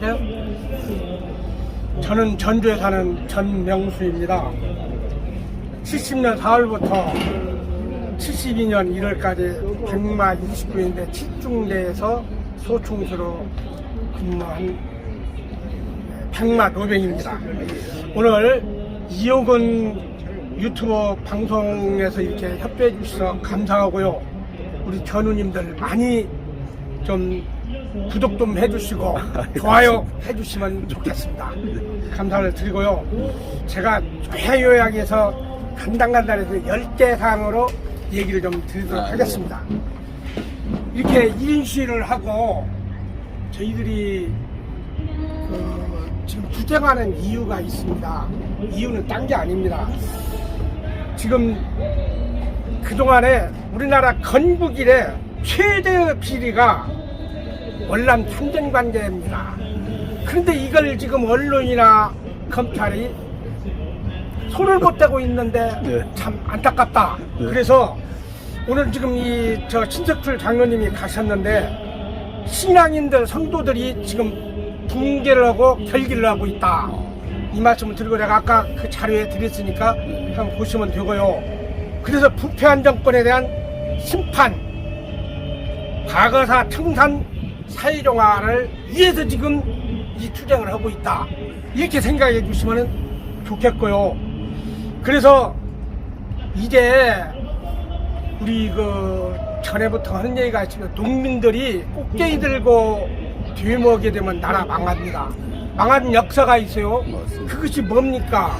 안녕하세요. 저는 전주에 사는 전명수입니다. 70년 4월부터 72년 1월까지 백마 29인대 칠중대에서 소총수로 근무한 백마 노병입니다. 오늘 이호근 유튜브 방송에서 이렇게 협조해 주셔서 감사하고요. 우리 전우님들 많이 좀 구독 좀 해주시고 좋아요 해주시면 좋겠습니다. 감사를 드리고요. 제가 요약해서 간단간단해서 10개 사항으로 얘기를 좀 드리도록 하겠습니다. 이렇게 1인 시위를 하고 저희들이 지금 투쟁하는 이유가 있습니다. 이유는 딴 게 아닙니다. 지금 그동안에 우리나라 건국 이래 최대의 비리가 월남 참전관계입니다. 그런데 이걸 지금 언론이나 검찰이 손을 못 대고 있는데 참 안타깝다. 그래서 오늘 지금 저 신석출 장로님이 가셨는데 신앙인들 성도들이 지금 붕괴를 하고 결기를 하고 있다. 이 말씀을 드리고 내가 아까 그 자료에 드렸으니까 한번 보시면 되고요. 그래서 부패한 정권에 대한 심판, 과거사 청산 사회정화를 위해서 지금 이 투쟁을 하고 있다. 이렇게 생각해 주시면 좋겠고요. 그래서 이제 우리 전에부터 하는 얘기가 있습니다. 농민들이 꽃게이 들고 뒤먹게 되면 나라 망합니다. 망하는 역사가 있어요. 그것이 뭡니까?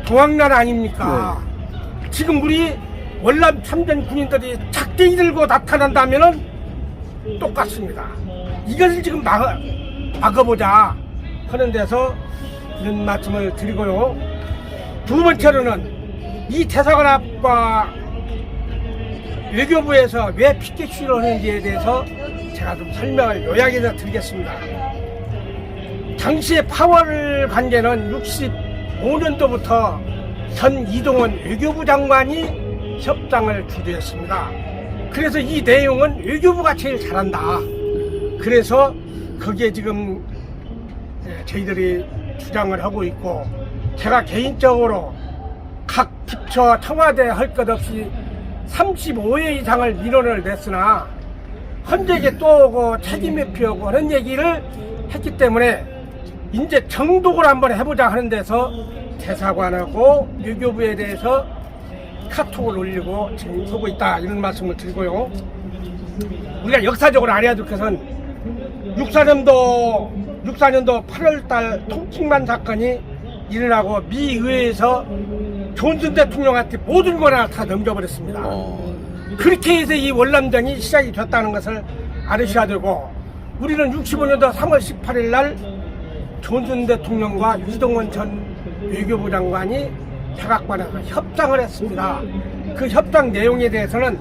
동학나라 아닙니까? 지금 우리 월남 참전 군인들이 작대기 들고 나타난다면은 똑같습니다. 이걸 지금 막아보자 하는 데서 이런 말씀을 드리고요. 두 번째로는 이 대사관 앞과 외교부에서 왜 피켓 시위를 하는지에 대해서 제가 좀 설명을 요약해서 드리겠습니다. 당시의 파월 관계는 65년도부터 전 이동원 외교부 장관이 협상을 주도했습니다. 그래서 이 내용은 외교부가 제일 잘한다. 그래서 거기에 지금 저희들이 주장을 하고 있고, 제가 개인적으로 각 부처 청와대 할 것 없이 35회 이상을 민원을 냈으나 헌재에 또 오고 책임에 피우고 하는 얘기를 했기 때문에 이제 정독을 한번 해보자 하는 데서 대사관하고 외교부에 대해서 카톡을 올리고 지금 하고 있다, 이런 말씀을 드리고요. 우리가 역사적으로 알아야 될 것은 64년도 8월달 통칭만 사건이 일어나고 미 의회에서 존슨 대통령한테 모든 권한을 다 넘겨버렸습니다. 그렇게 해서 이 월남전이 시작이 됐다는 것을 알으셔야 되고, 우리는 65년도 3월 18일 날 존슨 대통령과 이동원 전 외교부 장관이 백악관에서 협상을 했습니다. 그 협상 내용에 대해서는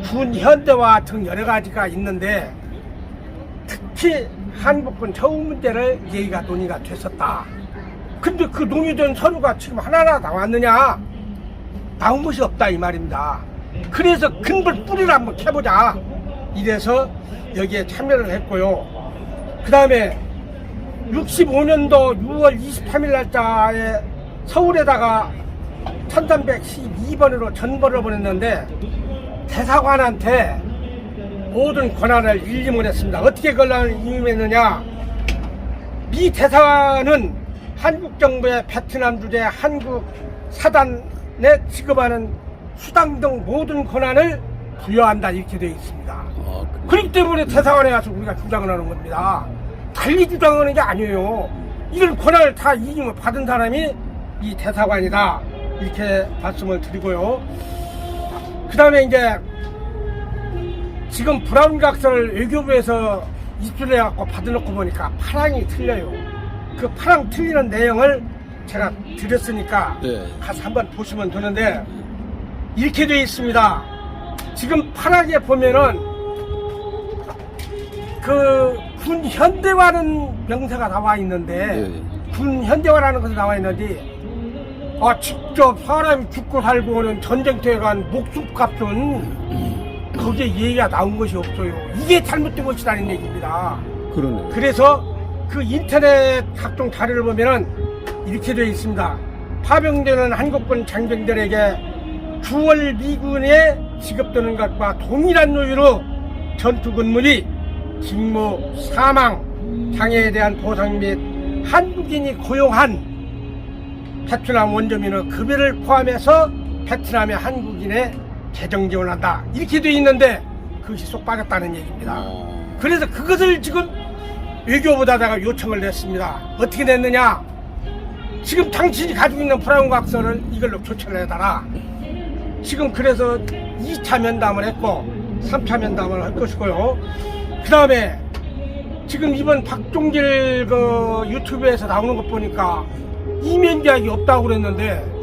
군 현대화 등 여러 가지가 있는데, 특히 한국군 처우 문제를 얘기가 논의가 됐었다. 근데 그 논의된 서류가 지금 하나하나 나왔느냐? 나온 것이 없다, 이 말입니다. 그래서 근본 뿌리를 한번 캐보자, 이래서 여기에 참여를 했고요. 그 다음에 65년도 6월 23일 날짜에 서울에다가 1312번으로 전보를 보냈는데 대사관한테 모든 권한을 일림을 했습니다. 어떻게 그걸 임했느냐? 미 대사관은 한국 정부의 베트남 주재 한국 사단에 지급하는 수당 등 모든 권한을 부여한다, 이렇게 되어 있습니다. 그렇기 때문에 대사관에 가서 우리가 주장을 하는 겁니다. 달리 주장하는 게 아니에요. 이런 권한을 다 이임을 받은 사람이 이 대사관이다, 이렇게 말씀을 드리고요. 그 다음에 이제 지금 브라운 각서를 외교부에서 입수해갖고 받아놓고 보니까 파랑이 틀려요. 그 파랑 틀리는 내용을 제가 드렸으니까 가서 한번 보시면 되는데, 이렇게 되어 있습니다. 지금 파랑에 보면은 그 군 현대화라는 명사가 나와 있는데, 군 현대화라는 것이 나와 있는데, 직접 사람이 죽고 살고 오는 전쟁터에 간 목숨값은 거기에 얘기가 나온 것이 없어요. 이게 잘못된 것이라는 얘기입니다. 그러네요. 그래서 그 인터넷 각종 자료를 보면은 이렇게 되어 있습니다. 파병되는 한국군 장병들에게 9월 미군에 지급되는 것과 동일한 요율로 전투근무 및 직무, 사망, 장애에 대한 보상 및 한국인이 고용한 베트남 원주민의 급여를 포함해서 베트남의 한국인에 재정 지원한다. 이렇게 되어 있는데 그것이 쏙 빠졌다는 얘기입니다. 그래서 그것을 지금 외교부에다가 요청을 냈습니다. 어떻게 냈느냐? 지금 당신이 가지고 있는 프라운각서를 이걸로 교체를 해달라. 지금 그래서 2차 면담을 했고 3차 면담을 할 것이고요. 그 다음에 지금 이번 박종길 그 유튜브에서 나오는 것 보니까 이면 계약이 없다고 그랬는데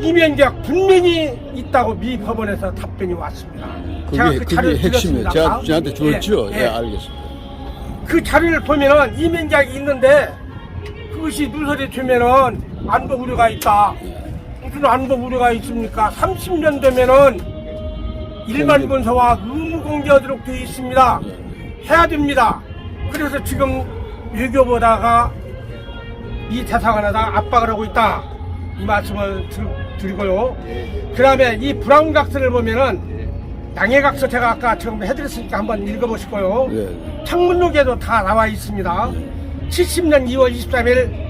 이면 계약 분명히 있다고 미 법원에서 답변이 왔습니다. 그게 핵심이에요. 제가 저한테 줬죠. 예, 알겠습니다. 그 자료를 보면은 이면 계약이 있는데 그것이 누설이 되면은 안보 우려가 있다. 무슨 안보 우려가 있습니까? 30년 되면은 일반 군사와 의무 공개하도록 되어 있습니다. 해야 됩니다. 그래서 지금 외교부다가 이 대사관에다 압박을 하고 있다. 이 말씀을 드리고요. 그 다음에 이 브라운 각서를 보면은 양해 각서 제가 아까 처음 해드렸으니까 한번 읽어보시고요. 창문록에도 다 나와 있습니다. 70년 2월 23일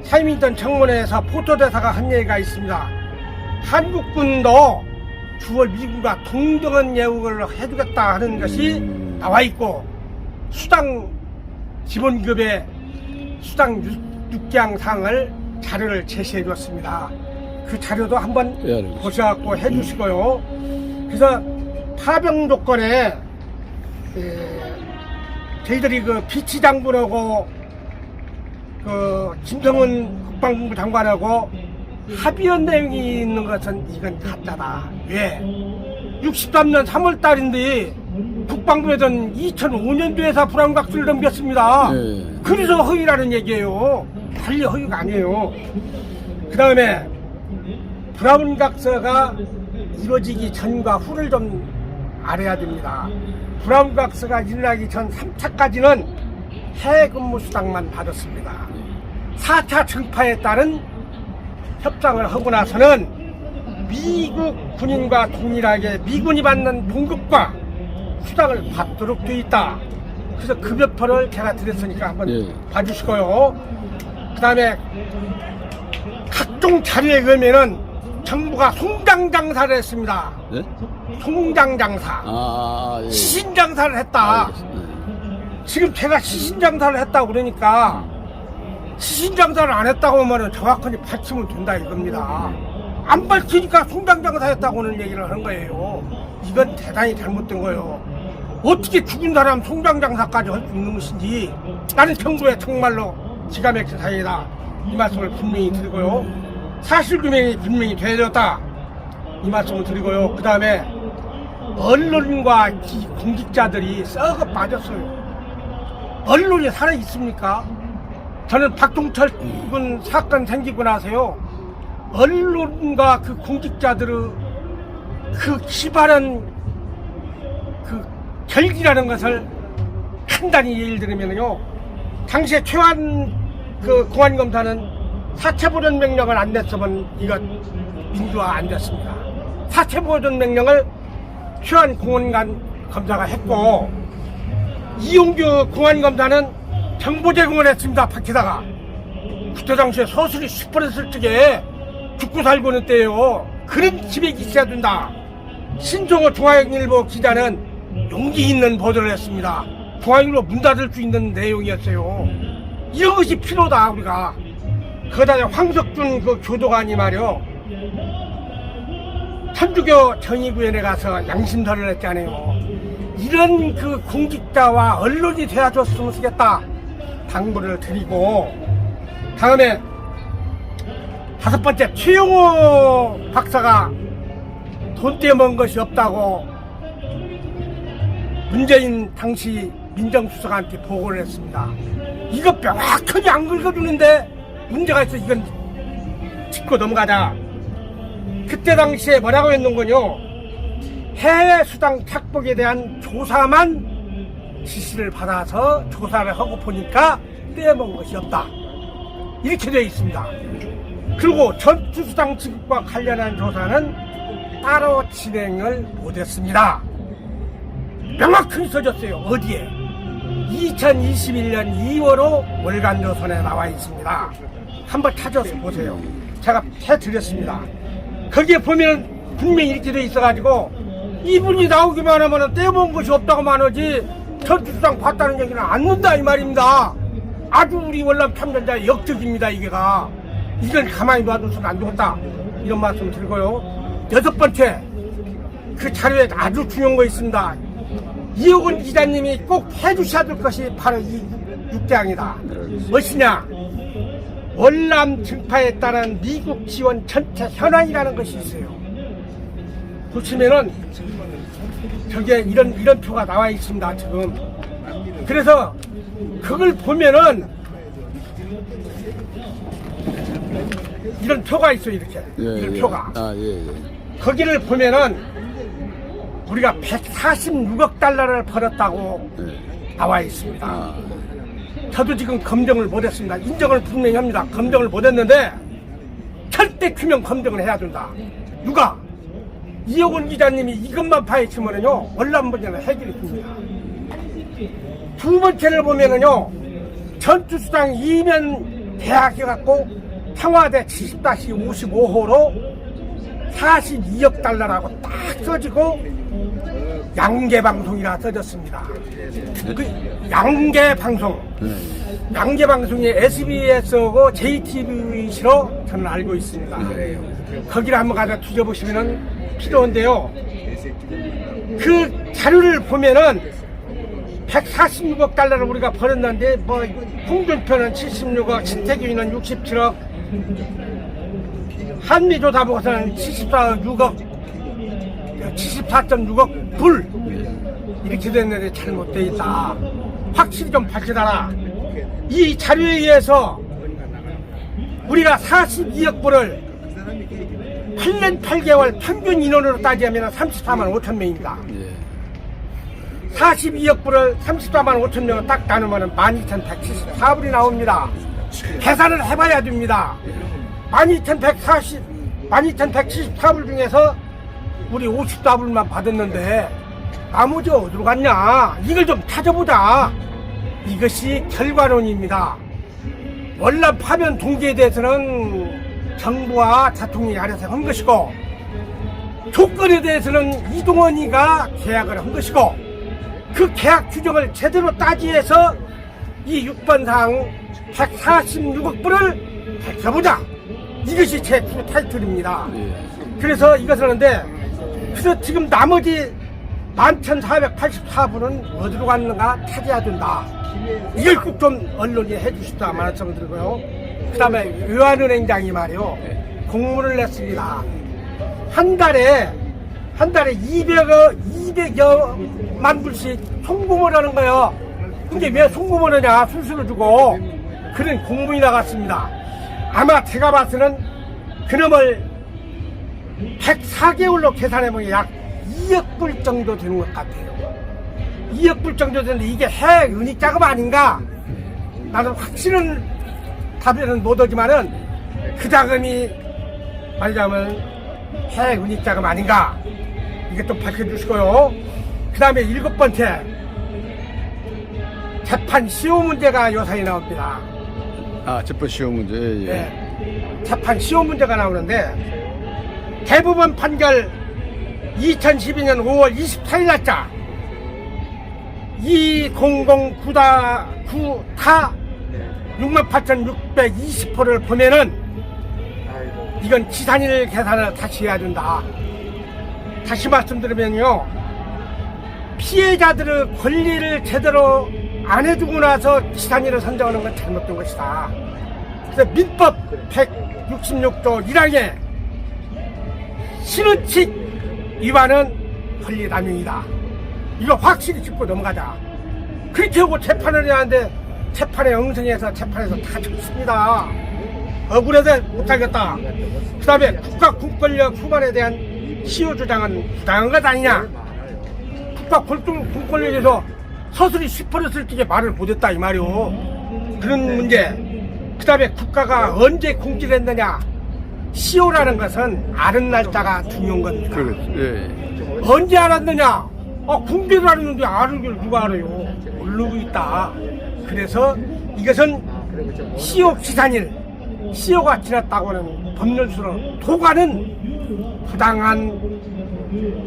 사이민턴 청문회에서 포토대사가 한 얘기가 있습니다. 한국군도 9월 미국과 동등한 예우를 해주겠다 하는 것이 나와 있고 수당 기본급의 수당 6개항 사항을 자료를 제시해 줬습니다. 그 자료도 한번 보셔갖고 해주시고요. 그래서 파병 조건에 저희들이 그 비치 장군하고 그 김정은 국방부 장관하고 합의한 내용이 있는 것은 이건 가짜다. 왜? 63년 3월 달인데 국방부에는 2005년도에서 브라운각서를 넘겼습니다. 그래서 허위라는 얘기예요. 달리 허위가 아니에요. 그 다음에 브라운각서가 이루어지기 전과 후를 좀 알아야 됩니다. 브라운각서가 일어나기 전 3차까지는 해외 근무 수당만 받았습니다. 4차 증파에 따른 협상을 하고 나서는 미국 군인과 동일하게 미군이 받는 봉급과 수당을 받도록 되어 있다. 그래서 급여표를 제가 드렸으니까 한번 봐주시고요. 그 다음에 각종 자료에 의하면은 정부가 송장장사를 했습니다. 네? 송장장사. 예. 시신장사를 했다. 지금 제가 시신장사를 했다고 그러니까 시신장사를 안 했다고 하면 정확하게 밝히면 된다 이겁니다. 안 밝히니까 송장장사 했다고는 얘기를 하는 거예요. 이건 대단히 잘못된 거예요. 어떻게 죽은 사람 송장장사까지 할 수 있는 것인지 나는 정부에 정말로 기가 막힌 사회이다. 이 말씀을 분명히 드리고요. 사실규명이 분명히 되어졌다. 이 말씀을 드리고요. 그 다음에 언론과 공직자들이 썩어 빠졌어요. 언론이 살아있습니까? 저는 박종철 군 사건 생기고 나서요. 언론과 그 공직자들의 그 기발한 그 결기라는 것을 간단히 예를 들면요. 당시에 최환 그 공안검사는 사체보존 명령을 안 냈으면 이건 민주화 안 됐습니다. 사체보존 명령을 최환 공안검사가 했고 이용규 공안검사는 정보 제공을 했습니다. 밖에다가 그때 당시에 서술이 10%를 적에 죽고 살고는 때예요. 그런 기백이 있어야 된다. 신종호 중앙일보 기자는 용기 있는 보도를 했습니다. 중앙일보 문 닫을 수 있는 내용이었어요. 이런 것이 필요다 우리가. 그러다 황석준 그 교도관이 말이요. 천주교 정의구현에 가서 양심선을 했잖아요. 이런 그 공직자와 언론이 되어줬으면 쓰겠다. 당부를 드리고 다음에 5번째 최용호 박사가 돈 떼먹은 것이 없다고 문재인 당시 민정수석한테 보고를 했습니다. 이거 명확하게 안 긁어주는데 문제가 있어. 이건 짚고 넘어가자. 그때 당시에 뭐라고 했는군요. 해외 수당 착복에 대한 조사만 지시를 받아서 조사를 하고 보니까 떼어먹은 것이 없다. 이렇게 되어 있습니다. 그리고 전투수당 지급과 관련한 조사는 따로 진행을 못했습니다. 명확히 써졌어요. 어디에? 2021년 2월호 월간조선에 나와 있습니다. 한번 찾아서 보세요. 제가 해드렸습니다. 거기에 보면 분명히 이렇게 돼 있어가지고 이분이 나오기만 하면 떼어본 것이 없다고만 하지 전투수당 봤다는 얘기는 안 논다 이 말입니다. 아주 우리 월남 참전자의 역적입니다. 이게가 이건 가만히 놔둬서는 안 되겠다 이런 말씀 드리고요. 여섯 번째, 그 자료에 아주 중요한 거 있습니다. 이호근 기자님이 꼭 해주셔야 될 것이 바로 이 6대항이다. 무엇이냐? 월남 증파에 따른 미국 지원 전체 현황이라는 것이 있어요. 보시면은 저기에 이런 표가 나와 있습니다. 지금. 그래서 그걸 보면은 이런 표가 있어요. 이렇게 이런 표가. 거기를 보면은 우리가 146억 달러를 벌었다고 나와 있습니다. 저도 지금 검증을 못했습니다. 인정을 분명히 합니다. 검증을 못했는데 절대 규명 검증을 해야 된다. 누가? 이호근 기자님이 이것만 파헤치면은요 월남 문제는 해결이 됩니다. 두 번째를 보면은요 전투수당 이면 대학해갖고 청와대 70-55호로 42억 달러라고 딱 써지고 양계방송이라 써졌습니다. 그 양계방송이 SBS하고 JTBC로 저는 알고 있습니다. 거기를 한번 가서 뒤져보시면 필요한데요. 그 자료를 보면은 146억 달러를 우리가 벌었는데 뭐 홍준표는 76억, 신태균이는 67억, 한미조사보고서는 74.6억 불 이렇게 됐는데 잘못되어 있다. 확실히 좀 밝혀달라. 이 자료에 의해서 우리가 42억 불을 8년 8개월 평균 인원으로 따지면 34만 5천 명입니다. 42억 불을 34만 5천 명을 딱 나누면 12,174불이 나옵니다. 계산을 해봐야 됩니다. 12,174불 중에서 우리 54불만 받았는데 나머지 어디로 갔냐? 이걸 좀 찾아보자. 이것이 결과론입니다. 월남 파면 동기에 대해서는 정부와 대통령이 알아서 한 것이고 조건에 대해서는 이동원이가 계약을 한 것이고 그 계약 규정을 제대로 따지해서 이 6번 사항 146억 불을 밝혀보자. 이것이 제 주 타이틀입니다. 그래서 이것을 하는데 그래서 지금 나머지 11,484불은 어디로 갔는가 찾아야 된다. 이걸 꼭 좀 언론이 해주시다 말씀드리고요. 그 다음에 외환은행장이 말이요 공문을 냈습니다. 한 달에 200여만 불씩 송금을 하는 거예요. 근데 왜 송금을 하냐? 순수를 주고 그런 공문이 나갔습니다. 아마 제가 봐서는 그놈을 104개월로 계산해보면 약 2억 불 정도 되는 것 같아요. 2억 불 정도 되는데 이게 해 은닉 자금 아닌가? 나는 확실한 답변은 못하지만은 그 자금이 말하자면 해 은닉 자금 아닌가? 이게 또 밝혀주시고요. 그 다음에 7번째 재판 시효 문제가 요사이 나옵니다. 재판 시효 문제. 네, 재판 시효 문제가 나오는데 대법원 판결 2012년 5월 24일 날짜 2009타 68,620호를 보면은 이건 지산일 계산을 다시 해야 된다. 다시 말씀드리면요, 피해자들의 권리를 제대로 안 해주고 나서 지산일을 선정하는 건 잘못된 것이다. 그래서 민법 166조 1항에 신원칙 위반은 권리남용이다. 이거 확실히 짚고 넘어가자. 그렇게 하고 재판을 해야 하는데 재판에 엉성해서 재판에서 다 졌습니다. 억울해서 못하겠다. 그 다음에 국가 군권력 후반에 대한 시효 주장은 부당한 것 아니냐. 국가 군권력에서 서술이 10%를 뛰게 말을 못했다 이 말이오. 그런 문제, 그 다음에 국가가 언제 공지했느냐, 시효라는 것은 아는 날짜가 중요한 겁니다. 그렇죠. 예. 언제 알았느냐? 공개를 하는데 아는 걸 누가 알아요? 모르고 있다. 그래서 이것은 시효 기산일, 시효가 지났다고 하는 법률수로 도가는 부당한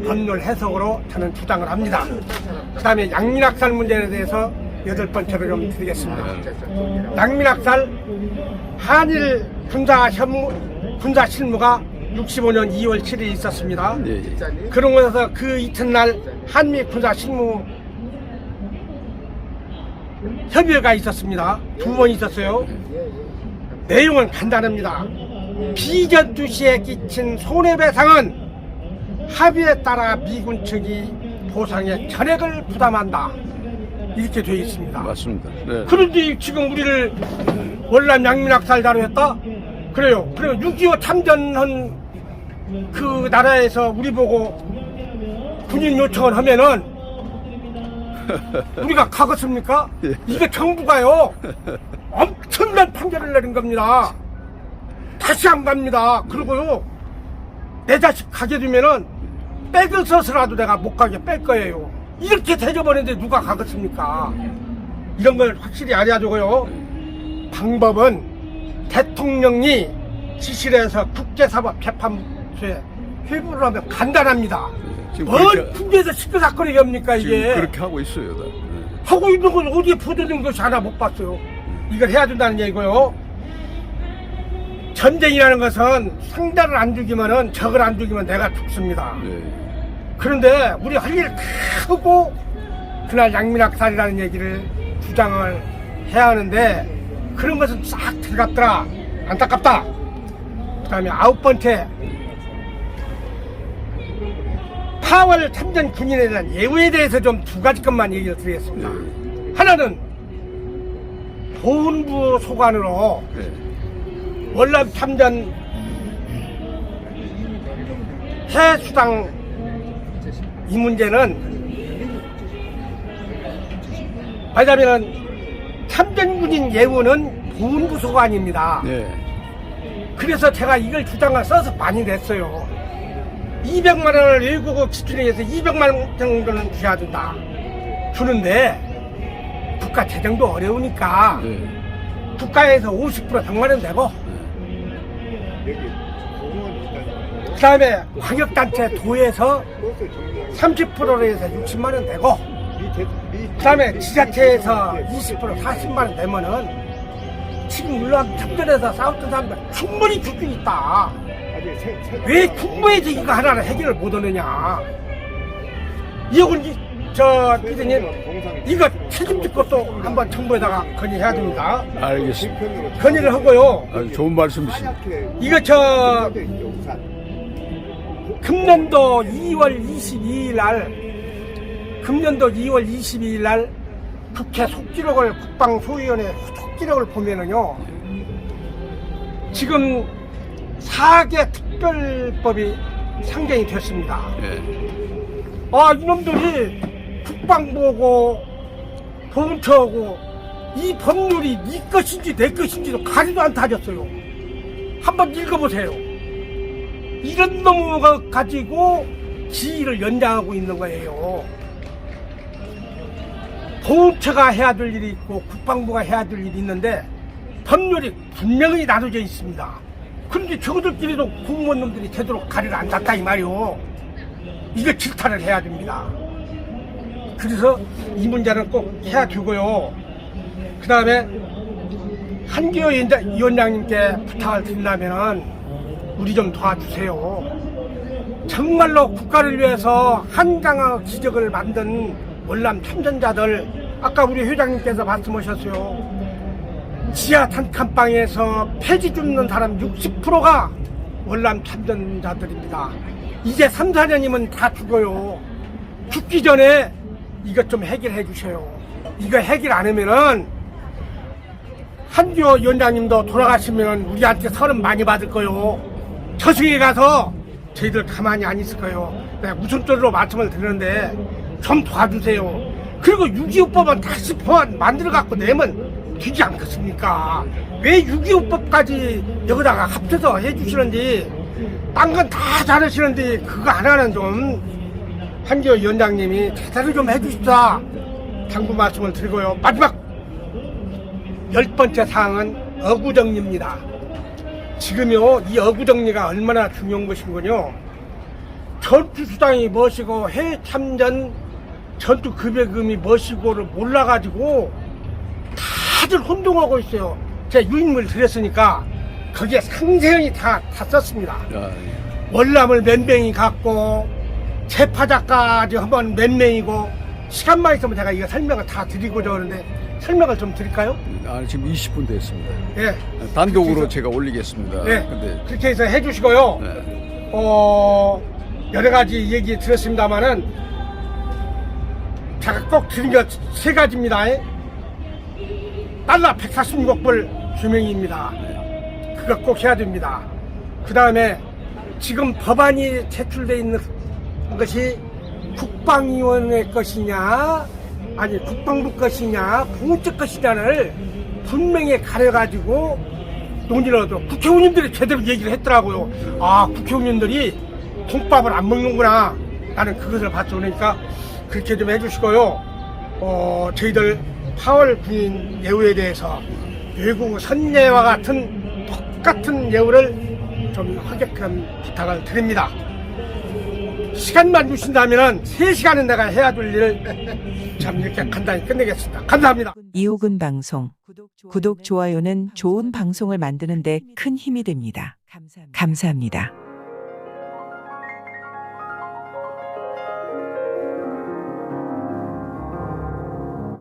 법률 해석으로 저는 주장을 합니다. 그 다음에 양민학살 문제에 대해서 8번째로 좀 드리겠습니다. 양민학살 한일 군사 실무가 65년 2월 7일 있었습니다. 예. 그러고 나서 그 이튿날 한미 군사 실무 협의회가 있었습니다. 2번 있었어요. 내용은 간단합니다. 비전투 시에 끼친 손해배상은 합의에 따라 미군 측이 보상의 전액을 부담한다. 이렇게 되어 있습니다. 맞습니다. 네. 그런데 지금 우리를 월남 양민학살 다루었다? 그래요. 그리고 6.25 참전한 그 나라에서 우리 보고 군인 요청을 하면은 우리가 가겠습니까? 이게 정부가요 엄청난 판결을 내린 겁니다. 다시 안 갑니다. 그리고요 내 자식 가게 되면은 뺏어서라도 내가 못 가게 뺄 거예요. 이렇게 대접하는데 누가 가겠습니까? 이런 걸 확실히 알아야되고요. 방법은 대통령이 지시를 해서 국제사법재판소에 회부를 하면 간단합니다. 뭔 국내에서 시끌사끌이 합니까 이게? 지금 그렇게 하고 있어요. 네. 하고 있는 건 어디에 보도된 것이 하나 못 봤어요. 이걸 해야 된다는 얘기고요. 전쟁이라는 것은 상대를 안 죽이면은 적을 안 죽이면 내가 죽습니다. 네. 그런데 우리 할 일 크고 그날 양민학살이라는 얘기를 주장을 해야 하는데 그런 것은 싹 들어갔더라. 안타깝다. 그 다음에 9번째, 파월 참전 군인에 대한 예우에 대해서 좀 2가지 것만 얘기를 드리겠습니다. 하나는 보훈부 소관으로 네. 월남 참전 해수당 이 문제는 말하자면 참전군인 예우는 보훈부 소관입니다. 네. 그래서 제가 이걸 주장을 써서 많이 냈어요. 200만 원을 외국어 기준에 의해서 200만 원 정도는 줘야 된다. 주는데 국가 재정도 어려우니까 네. 국가에서 50% 100만 원 내고 그 다음에 광역단체 도에서 30%로 해서 60만 원 내고 그 다음에 지자체에서 20% 40만 원 내면은 지금 물론 참전해서 싸웠던 사람들 충분히 줄 수 있다. 왜 국무에서 이거 하나를 해결을 못하느냐. 이건 피디님 이거 책임질 것도 한번 정부에다가 건의해야 됩니다. 알겠습니다. 건의를 하고요. 아주 좋은 말씀이십니다. 이거 금년도 2월 22일 날 국회 속기록을 국방소위원회 속기록을 보면은요 지금 4개 특별법이 상정이 됐습니다. 네. 이놈들이 국방부고 보훈처하고 이 법률이 네 것인지 내 것인지도 가리도 안 타졌어요. 한번 읽어보세요. 이런 놈을 가지고 지위를 연장하고 있는 거예요. 보훈처가 해야 될 일이 있고 국방부가 해야 될 일이 있는데 법률이 분명히 나눠져 있습니다. 그런데 저들끼리도 공무원놈들이 제대로 가리를 안 탔다 이 말이요. 이거 질타를 해야 됩니다. 그래서 이 문제는 꼭 해야 되고요. 그 다음에 한기호 위원장님께 부탁을 드린다면 우리 좀 도와주세요. 정말로 국가를 위해서 한강의 기적을 만든 월남 참전자들, 아까 우리 회장님께서 말씀하셨어요. 지하 단칸방에서 폐지 줍는 사람 60%가 월남 참전자들입니다. 이제 3, 4년이면 다 죽어요. 죽기 전에 이것 좀 해결해 주세요. 이거 해결 안 하면은 한기호 위원장님도 돌아가시면 우리한테 선은 많이 받을 거요. 저승에 가서 저희들 가만히 안 있을 거요. 내가 우선적으로 말씀을 드리는데 좀 도와주세요. 그리고 6.25법은 다시 보완 만들어 갖고 내면 주지 않겠습니까? 왜 6.25법까지 여기다가 합쳐서 해주시는지, 딴 건 다 잘하시는데 그거 하나는 좀 한기호 위원장님이 제대로 좀 해주시다 당부 말씀을 드리고요. 마지막 10번째 사항은 어구정리입니다. 지금요, 이 어구정리가 얼마나 중요한 것인군요. 전투수당이 무엇이고 해참전 전투급여금이 무엇이고를 몰라가지고 다들 혼동하고 있어요. 제가 유인물 드렸으니까 거기에 상세히 다 썼습니다. 월남을 몇 명이 갖고 재파자까지 한번 몇 명이고, 시간만 있으면 제가 이거 설명을 다 드리고자 하는데 설명을 좀 드릴까요? 지금 20분 됐습니다. 예. 단독으로 제가 올리겠습니다. 네. 근데 그렇게 해서 해주시고요. 네. 여러 가지 얘기 들었습니다만은 제가 꼭 드린 것 세 가지입니다. 달러 146억 불 규명입니다. 그거 꼭 해야 됩니다. 그 다음에 지금 법안이 제출되어 있는 것이 국방위원회 것이냐, 아니 국방부 것이냐, 공적 것이냐를 분명히 가려가지고 논의를 하도록, 국회의원님들이 제대로 얘기를 했더라고요. 아, 국회의원님들이 통밥을 안 먹는구나, 나는 그것을 봤죠. 그러니까 그렇게 좀 해주시고요. 저희들 8월 9일 예우에 대해서 외국 선례와 같은 똑같은 예우를 좀 하게끔 부탁을 드립니다. 시간만 주신다면 3시간은 내가 해야 될 일을 참 이렇게 간단히 끝내겠습니다. 감사합니다. 이호근 방송. 구독, 좋아요는 좋은 방송을 만드는 데 큰 힘이 됩니다. 감사합니다.